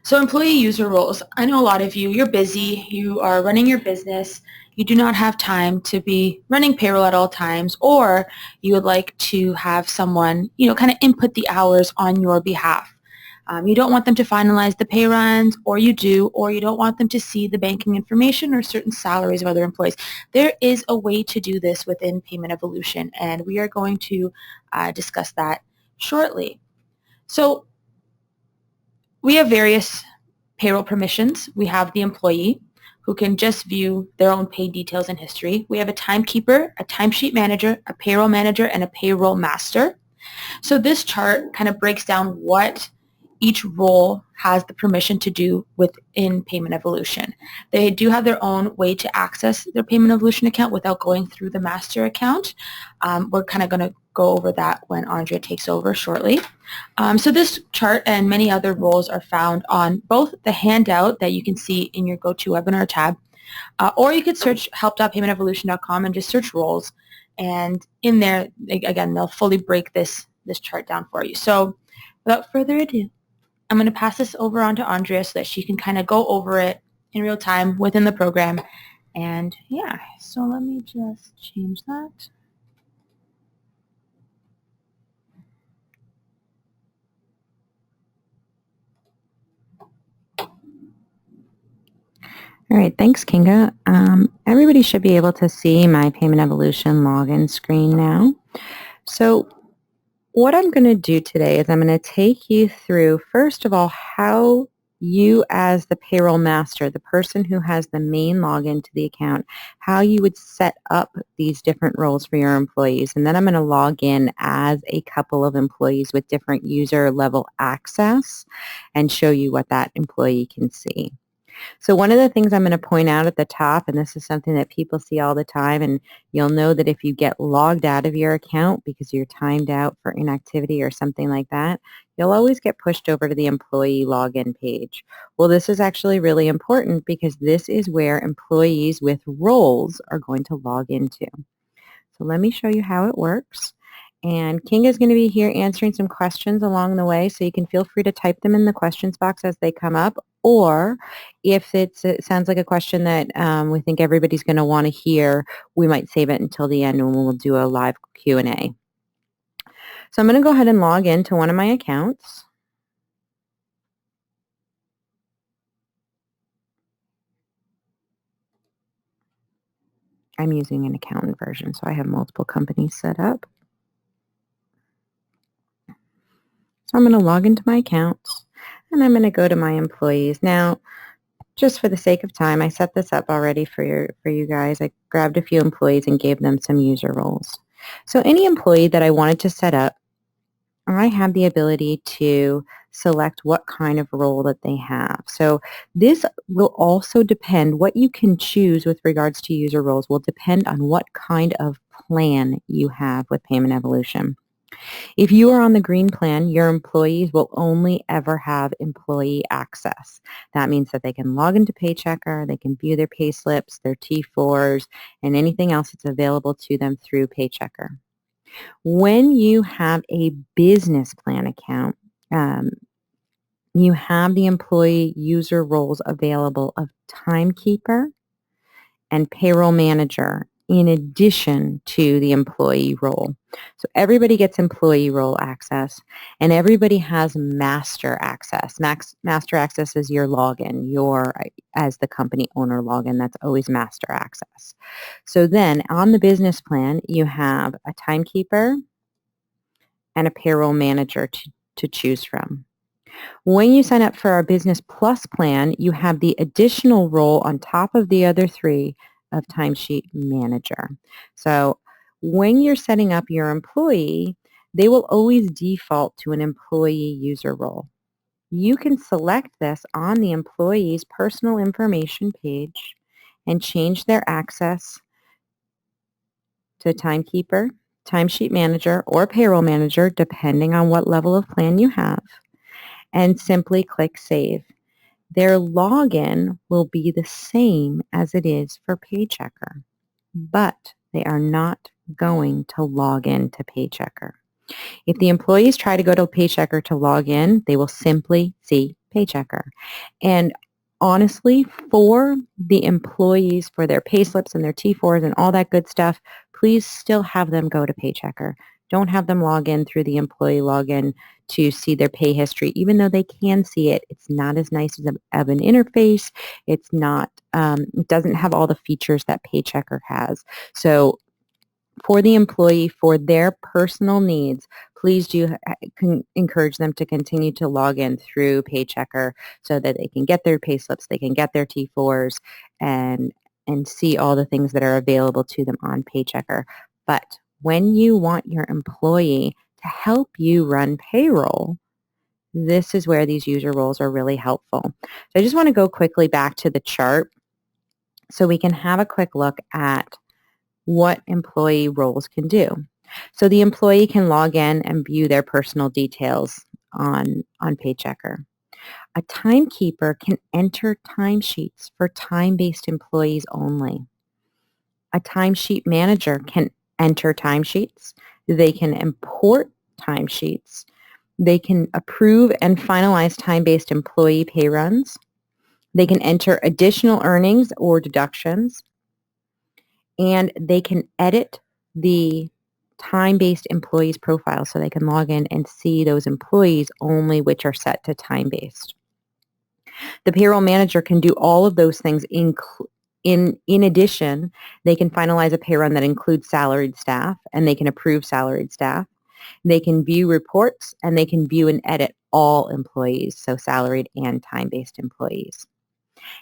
So employee user roles. I know a lot of you, you're busy, you are running your business, you do not have time to be running payroll at all times, or you would like to have someone, kind of input the hours on your behalf. You don't want them to finalize the pay runs, or you do, or you don't want them to see the banking information or certain salaries of other employees. There is a way to do this within Payment Evolution, and we are going to discuss that shortly. So we have various payroll permissions. We have the employee who can just view their own pay details and history. We have a timekeeper, a timesheet manager, a payroll manager, and a payroll master. So this chart kind of breaks down what each role has the permission to do within Payment Evolution. They do have their own way to access their Payment Evolution account without going through the master account. We're kind of going to go over that when Andrea takes over shortly. So this chart and many other roles are found on both the handout that you can see in your GoToWebinar tab, or you could search help.paymentevolution.com and just search roles. And in there, again, they'll fully break this chart down for you. So without further ado, I'm going to pass this over on to Andrea so that she can kind of go over it in real time within the program. And yeah, so let me just change that. All right, thanks, Kinga. Everybody should be able to see my Payment Evolution login screen now. So what I'm going to do today is I'm going to take you through, first of all, how you as the payroll master, the person who has the main login to the account, how you would set up these different roles for your employees. And then I'm going to log in as a couple of employees with different user level access and show you what that employee can see. So one of the things I'm going to point out at the top, and this is something that people see all the time, and you'll know that if you get logged out of your account because you're timed out for inactivity or something like that, you'll always get pushed over to the employee login page. Well, this is actually really important because this is where employees with roles are going to log into. So let me show you how it works. And Kinga is going to be here answering some questions along the way, so you can feel free to type them in the questions box as they come up. Or if it sounds like a question that we think everybody's going to want to hear, we might save it until the end when we'll do a live Q&A. So I'm going to go ahead and log into one of my accounts. I'm using an accountant version, so I have multiple companies set up. So I'm going to log into my accounts, and I'm going to go to my employees. Now, just for the sake of time, I set this up already for you guys. I grabbed a few employees and gave them some user roles. So any employee that I wanted to set up, I have the ability to select what kind of role that they have. So this will also depend, what you can choose with regards to user roles will depend on what kind of plan you have with Payment Evolution. If you are on the green plan, your employees will only ever have employee access. That means that they can log into Paychecker, they can view their pay slips, their T4s, and anything else that's available to them through Paychecker. When you have a business plan account, you have the employee user roles available of timekeeper and payroll manager in addition to the employee role. So everybody gets employee role access, and everybody has master access. Master access is your login, as the company owner login, that's always master access. So then on the business plan, you have a timekeeper and a payroll manager to choose from. When you sign up for our Business Plus plan, you have the additional role on top of the other three of timesheet manager. So when you're setting up your employee, they will always default to an employee user role. You can select this on the employee's personal information page and change their access to timekeeper, timesheet manager, or payroll manager, depending on what level of plan you have, and simply click Save. Their login will be the same as it is for Paychecker, but they are not going to log in to Paychecker. If the employees try to go to Paychecker to log in, they will simply see Paychecker. And honestly, for the employees, for their pay slips and their T4s and all that good stuff, please still have them go to Paychecker. Don't have them log in through the employee login to see their pay history. Even though they can see it, it's not as nice as of an interface. It's not, it doesn't have all the features that Paychecker has. So for the employee, for their personal needs, please do encourage them to continue to log in through Paychecker so that they can get their pay slips, they can get their T4s, and see all the things that are available to them on Paychecker. But when you want your employee to help you run payroll, this is where these user roles are really helpful. So I just want to go quickly back to the chart so we can have a quick look at what employee roles can do. So the employee can log in and view their personal details on Paychecker. A timekeeper can enter timesheets for time-based employees only. A timesheet manager can enter timesheets. They can import timesheets. They can approve and finalize time-based employee pay runs. They can enter additional earnings or deductions. And they can edit the time-based employees' profile so they can log in and see those employees only which are set to time-based. The payroll manager can do all of those things. In addition, they can finalize a pay run that includes salaried staff, and they can approve salaried staff. They can view reports, and they can view and edit all employees, so salaried and time-based employees.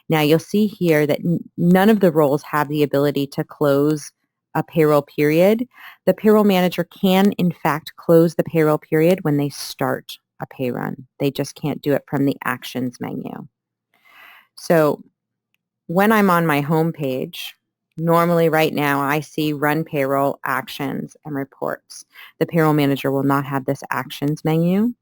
Now you'll see here that none of the roles have the ability to close a payroll period. The payroll manager can in fact close the payroll period when they start a pay run. They just can't do it from the actions menu. So when I'm on my home page, normally right now I see run payroll, actions, and reports. The payroll manager will not have this actions menu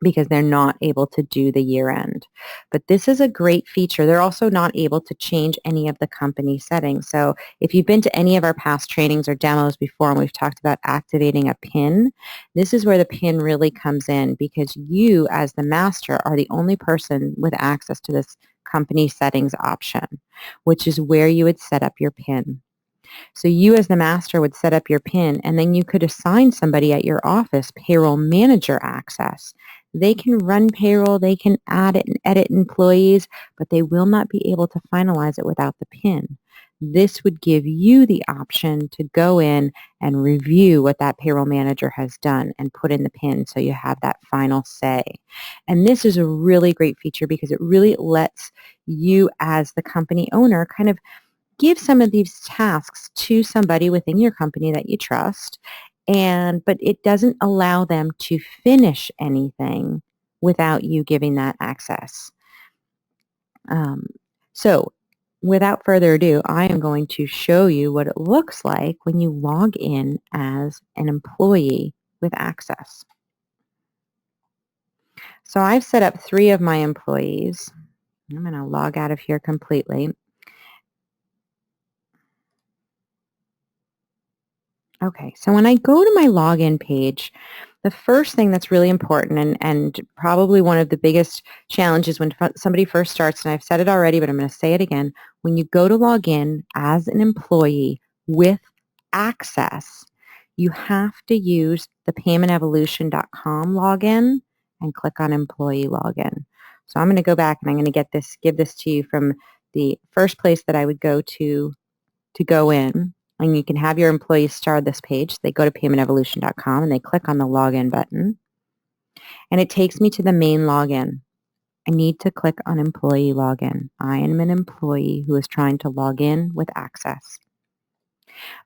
because they're not able to do the year end. But this is a great feature. They're also not able to change any of the company settings. So if you've been to any of our past trainings or demos before and we've talked about activating a PIN, this is where the PIN really comes in because you as the master are the only person with access to this company settings option, which is where you would set up your PIN. So you as the master would set up your PIN and then you could assign somebody at your office payroll manager access. They can run payroll, they can add it and edit employees, but they will not be able to finalize it without the PIN. This would give you the option to go in and review what that payroll manager has done and put in the PIN so you have that final say. And this is a really great feature because it really lets you as the company owner kind of give some of these tasks to somebody within your company that you trust, but it doesn't allow them to finish anything without you giving that access. So without further ado, I am going to show you what it looks like when you log in as an employee with access. So I've set up 3 of my employees. I'm going to log out of here completely. Okay, so when I go to my login page, the first thing that's really important and probably one of the biggest challenges when somebody first starts, and I've said it already, but I'm going to say it again, when you go to log in as an employee with access, you have to use the PaymentEvolution.com login and click on employee login. So I'm going to go back and I'm going to give this to you from the first place that I would go to go in. And you can have your employees start this page. They go to paymentevolution.com and they click on the login button. And it takes me to the main login. I need to click on employee login. I am an employee who is trying to log in with access.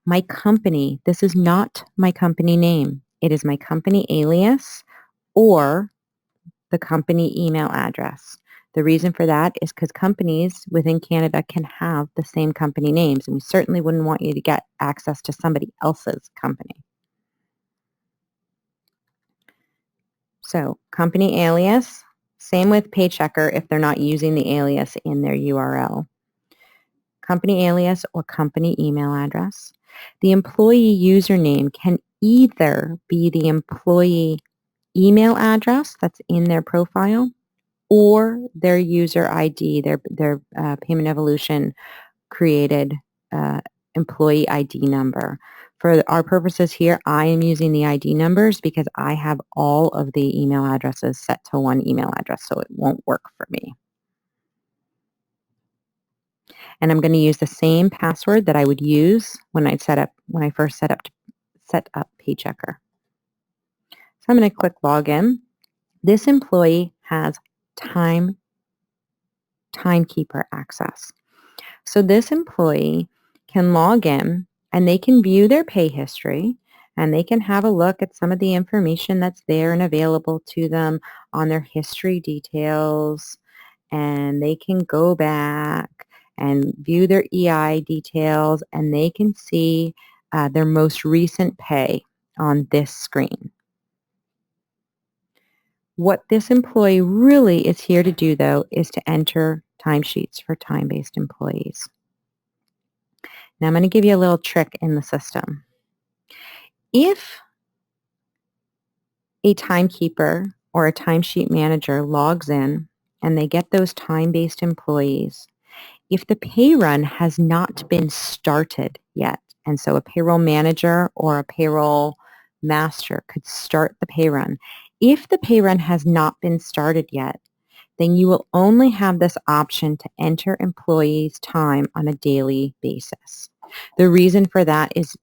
My company, this is not my company name. It is my company alias or the company email address. The reason for that is because companies within Canada can have the same company names, and we certainly wouldn't want you to get access to somebody else's company. So company alias, same with Paychecker if they're not using the alias in their URL. Company alias or company email address. The employee username can either be the employee email address that's in their profile, or their user ID, their PaymentEvolution created employee ID number. For our purposes here, I am using the ID numbers because I have all of the email addresses set to one email address, so it won't work for me. And I'm going to use the same password that I would use when I first set up Paychecker. So I'm going to click Login. This employee has timekeeper access. So this employee can log in and they can view their pay history and they can have a look at some of the information that's there and available to them on their history details, and they can go back and view their EI details, and they can see their most recent pay on this screen. What this employee really is here to do, though, is to enter timesheets for time-based employees. Now I'm going to give you a little trick in the system. If a timekeeper or a timesheet manager logs in and they get those time-based employees, if the pay run has not been started yet, and so a payroll manager or a payroll master could start the pay run. If the pay run has not been started yet, then you will only have this option to enter employees' time on a daily basis. The reason for that is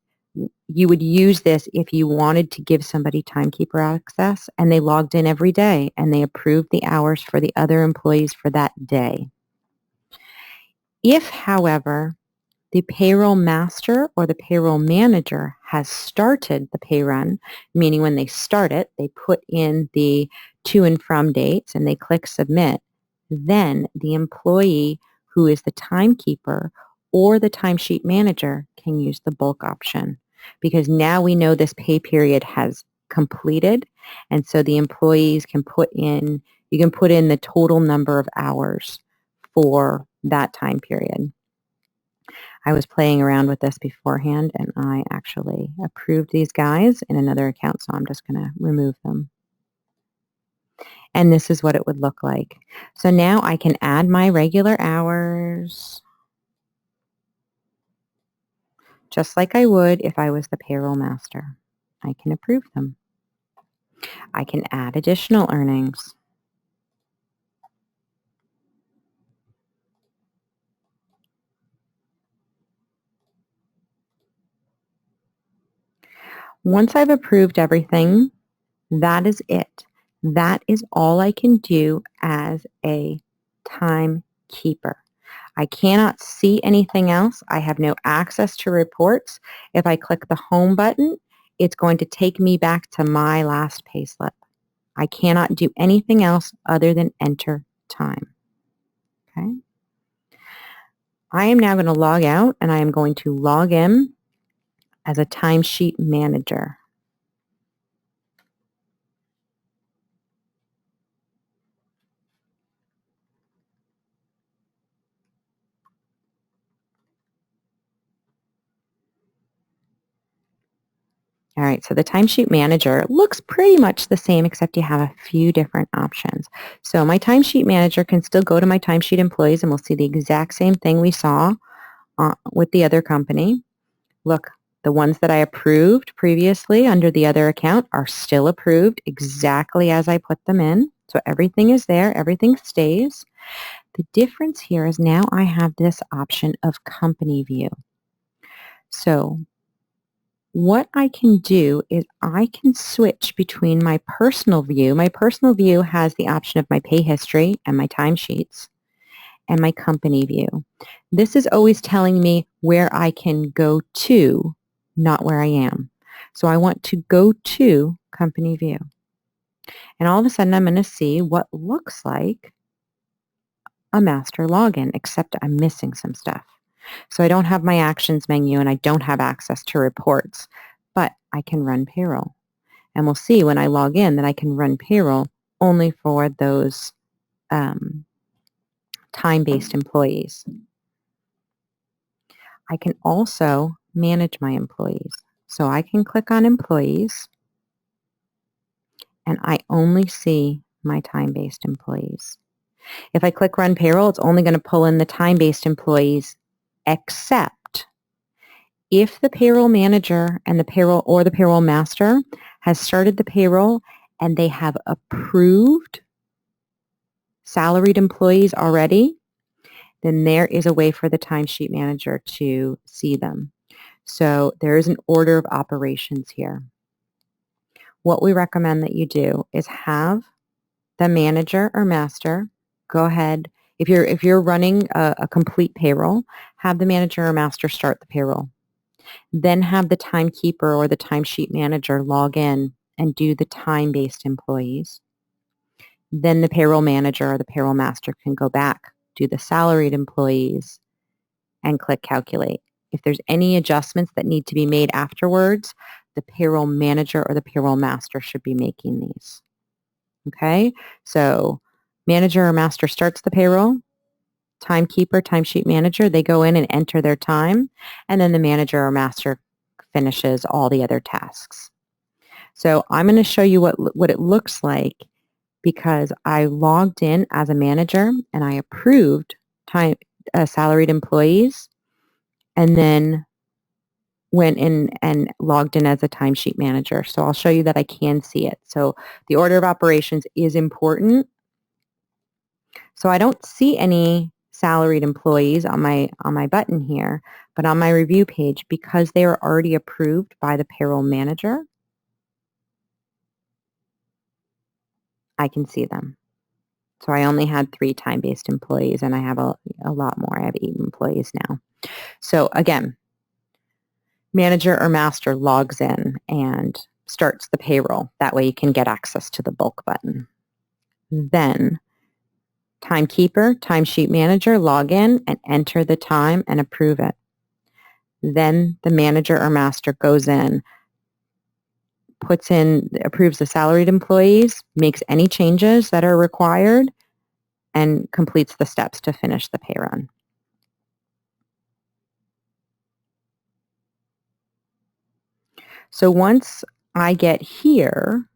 you would use this if you wanted to give somebody timekeeper access and they logged in every day and they approved the hours for the other employees for that day. If, however, the payroll master or the payroll manager has started the pay run, meaning when they start it, they put in the to and from dates and they click submit, then the employee who is the timekeeper or the timesheet manager can use the bulk option, because now we know this pay period has completed, and so the employees can you can put in the total number of hours for that time period. I was playing around with this beforehand and I actually approved these guys in another account, so I'm just going to remove them. And this is what it would look like. So now I can add my regular hours just like I would if I was the payroll master. I can approve them. I can add additional earnings. Once I've approved everything, that is it. That is all I can do as a timekeeper. I cannot see anything else. I have no access to reports. If I click the home button, it's going to take me back to my last payslip. I cannot do anything else other than enter time. Okay. I am now going to log out and I am going to log in as a timesheet manager. All right, so the timesheet manager looks pretty much the same, except you have a few different options. So my timesheet manager can still go to my timesheet employees and we'll see the exact same thing we saw with the other company. Look, the ones that I approved previously under the other account are still approved exactly as I put them in. So everything is there, everything stays. The difference here is now I have this option of company view. So what I can do is I can switch between my personal view. My personal view has the option of my pay history and my timesheets, and my company view. This is always telling me where I can go to, not where I am. So I want to go to company view. And all of a sudden I'm going to see what looks like a master login, except I'm missing some stuff. So I don't have my actions menu and I don't have access to reports, but I can run payroll. And we'll see when I log in that I can run payroll only for those time-based employees. I can also manage my employees. So I can click on employees and I only see my time-based employees. If I click Run Payroll, it's only going to pull in the time-based employees, except if the payroll manager and the payroll master has started the payroll and they have approved salaried employees already, then there is a way for the timesheet manager to see them. So there is an order of operations here. What we recommend that you do is have the manager or master go ahead. If you're running a complete payroll, have the manager or master start the payroll. Then have the timekeeper or the timesheet manager log in and do the time-based employees. Then the payroll manager or the payroll master can go back, do the salaried employees, and click calculate. If there's any adjustments that need to be made afterwards, the payroll manager or the payroll master should be making these. Okay, so manager or master starts the payroll, timekeeper, timesheet manager, they go in and enter their time, and then the manager or master finishes all the other tasks. So I'm going to show you what it looks like because I logged in as a manager and I approved salaried employees and then went in and logged in as a timesheet manager. So I'll show you that I can see it. So the order of operations is important. So I don't see any salaried employees on my button here, but on my review page, because they are already approved by the payroll manager, I can see them. So I only had 3 time-based employees, and I have a lot more. I have 8 employees now. So again, manager or master logs in and starts the payroll. That way you can get access to the bulk button. Then timekeeper, timesheet manager log in and enter the time and approve it. Then the manager or master goes in, approves the salaried employees, makes any changes that are required, and completes the steps to finish the pay run. So once I get here,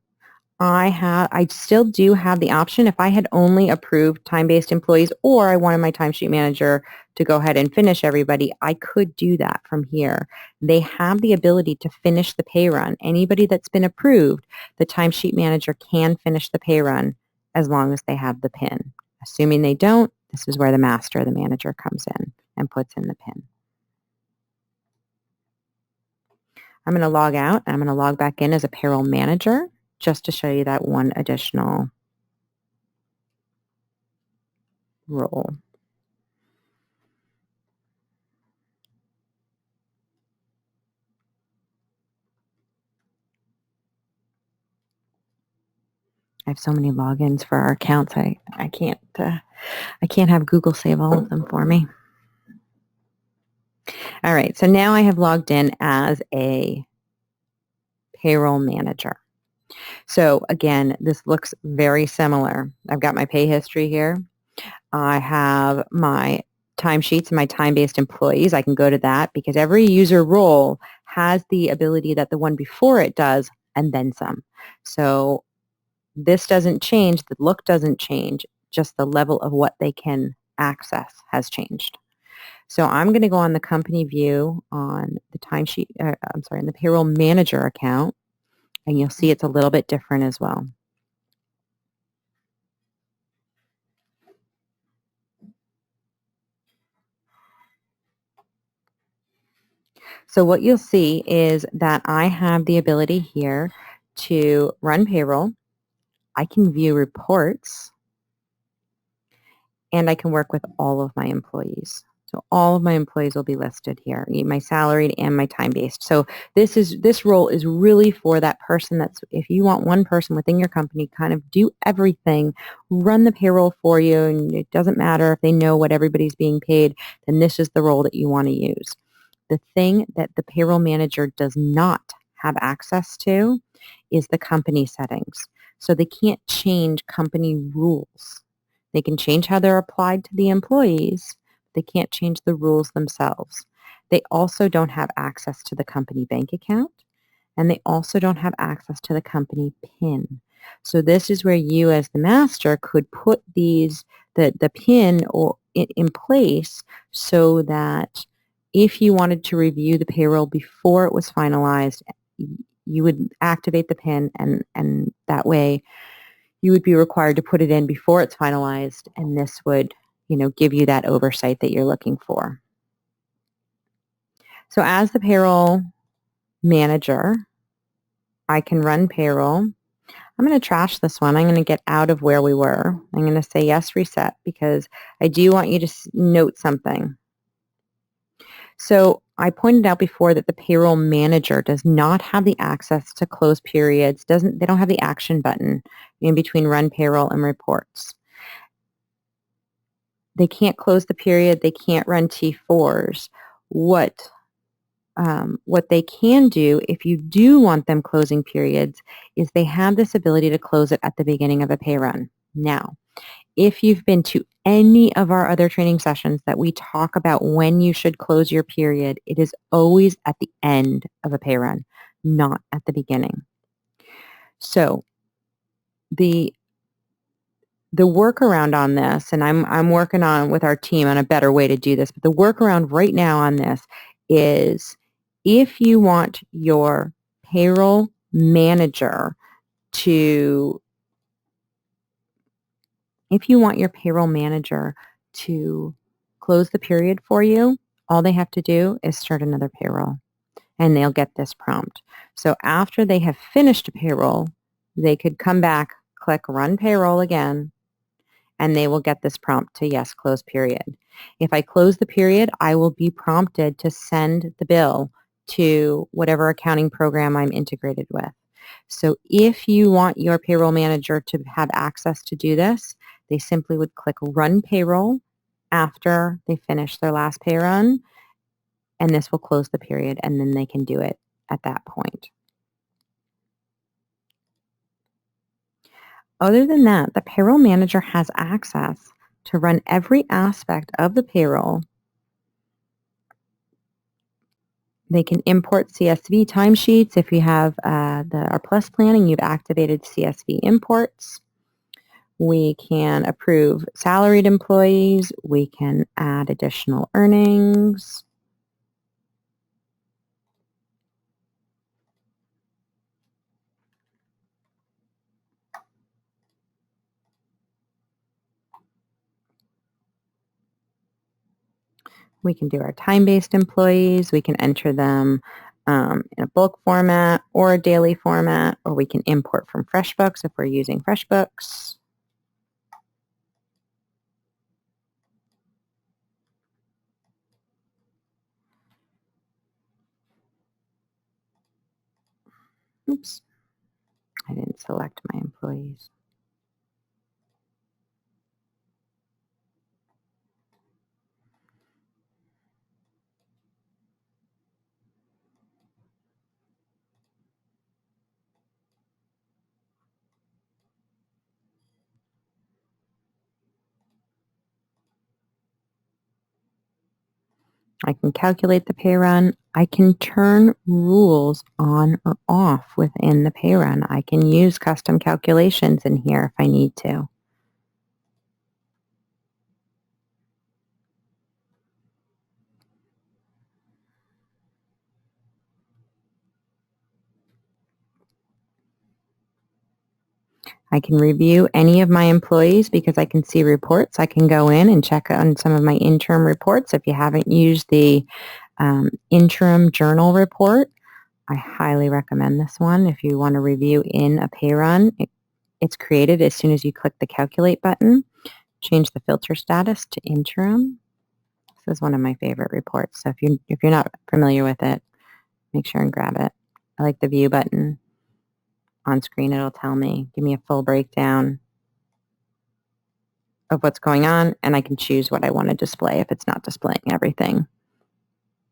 I still do have the option if I had only approved time-based employees or I wanted my timesheet manager to go ahead and finish everybody, I could do that from here. They have the ability to finish the pay run. Anybody that's been approved, the timesheet manager can finish the pay run as long as they have the PIN. Assuming they don't, this is where the master or the manager comes in and puts in the PIN. I'm going to log out and I'm going to log back in as a payroll manager just to show you that one additional role. I have so many logins for our accounts. I can't have Google save all of them for me. All right, so now I have logged in as a payroll manager. So again, this looks very similar. I've got my pay history here. I have my timesheets and my time-based employees. I can go to that because every user role has the ability that the one before it does and then some. So this doesn't change, the look doesn't change, just the level of what they can access has changed. So I'm going to go on the company view on the timesheet, in the payroll manager account, and you'll see it's a little bit different as well. So what you'll see is that I have the ability here to run payroll. I can view reports, and I can work with all of my employees. So all of my employees will be listed here, my salaried and my time-based. So this role is really for that person that's, if you want one person within your company kind of do everything, run the payroll for you, and it doesn't matter if they know what everybody's being paid, then this is the role that you want to use. The thing that the payroll manager does not have access to is the company settings. So they can't change company rules. They can change how they're applied to the employees. They can't change the rules themselves. They also don't have access to the company bank account, and they also don't have access to the company PIN. So this is where you as the master could put these the PIN or in place so that if you wanted to review the payroll before it was finalized, you would activate the PIN, and that way you would be required to put it in before it's finalized, and this would, give you that oversight that you're looking for. So as the payroll manager, I can run payroll. I'm going to trash this one. I'm going to get out of where we were. I'm going to say yes, reset, because I do want you to note something. So I pointed out before that the payroll manager does not have the access to close periods. They don't have the action button in between run payroll and reports. They can't close the period. They can't run T4s. What they can do, if you do want them closing periods, is they have this ability to close it at the beginning of a pay run. Now, if you've been to any of our other training sessions that we talk about when you should close your period, it is always at the end of a pay run, not at the beginning. So the workaround on this, and I'm working on with our team on a better way to do this, but the workaround right now on this is if you want your payroll manager to close the period for you, all they have to do is start another payroll, and they'll get this prompt. So after they have finished a payroll, they could come back, click Run Payroll again, and they will get this prompt to yes, close period. If I close the period, I will be prompted to send the bill to whatever accounting program I'm integrated with. So if you want your payroll manager to have access to do this, they simply would click Run Payroll after they finish their last pay run, and this will close the period, and then they can do it at that point. Other than that, the payroll manager has access to run every aspect of the payroll. They can import CSV timesheets. If you have our Plus planning, you've activated CSV imports. We can approve salaried employees. We can add additional earnings. We can do our time-based employees. We can enter them in a bulk format or a daily format, or we can import from FreshBooks if we're using FreshBooks. Oops, I didn't select my employees. I can calculate the pay run. I can turn rules on or off within the pay run. I can use custom calculations in here if I need to. I can review any of my employees because I can see reports. I can go in and check on some of my interim reports. If you haven't used the interim journal report, I highly recommend this one. If you want to review in a pay run, it's created as soon as you click the calculate button. Change the filter status to interim. This is one of my favorite reports. So if you're not familiar with it, make sure and grab it. I like the view button. On screen, it'll tell me, give me a full breakdown of what's going on, and I can choose what I want to display if it's not displaying everything.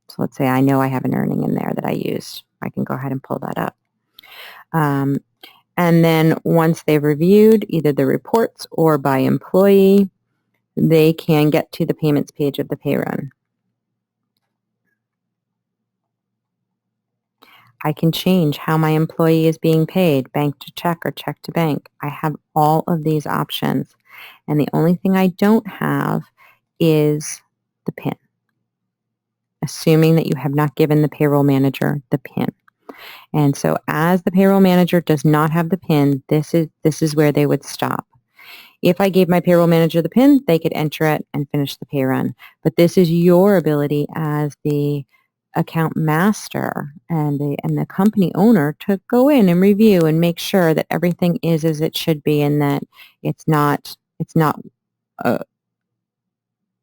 So let's say I know I have an earning in there that I used. I can go ahead and pull that up. And then once they've reviewed either the reports or by employee, they can get to the payments page of the pay run. I can change how my employee is being paid, bank to check or check to bank. I have all of these options. And the only thing I don't have is the PIN, assuming that you have not given the payroll manager the PIN. And so as the payroll manager does not have the PIN, this is where they would stop. If I gave my payroll manager the PIN, they could enter it and finish the pay run. But this is your ability as the account master and the company owner to go in and review and make sure that everything is as it should be, and that it's not a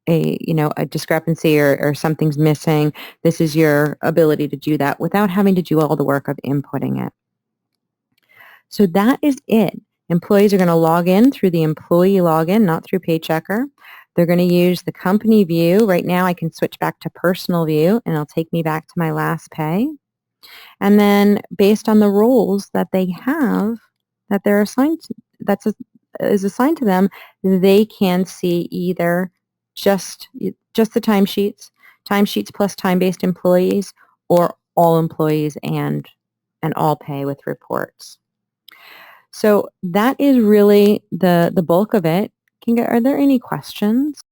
a discrepancy or something's missing. This is your ability to do that without having to do all the work of inputting it. So that is it. Employees are going to log in through the employee login, not through Paychecker. They're going to use the company view. Right now I can switch back to personal view and it'll take me back to my last pay. And then based on the roles that they have, that they're assigned to, is assigned to them, they can see either just the timesheets plus time-based employees, or all employees and all pay with reports. So that is really the bulk of it. Kinga, are there any questions?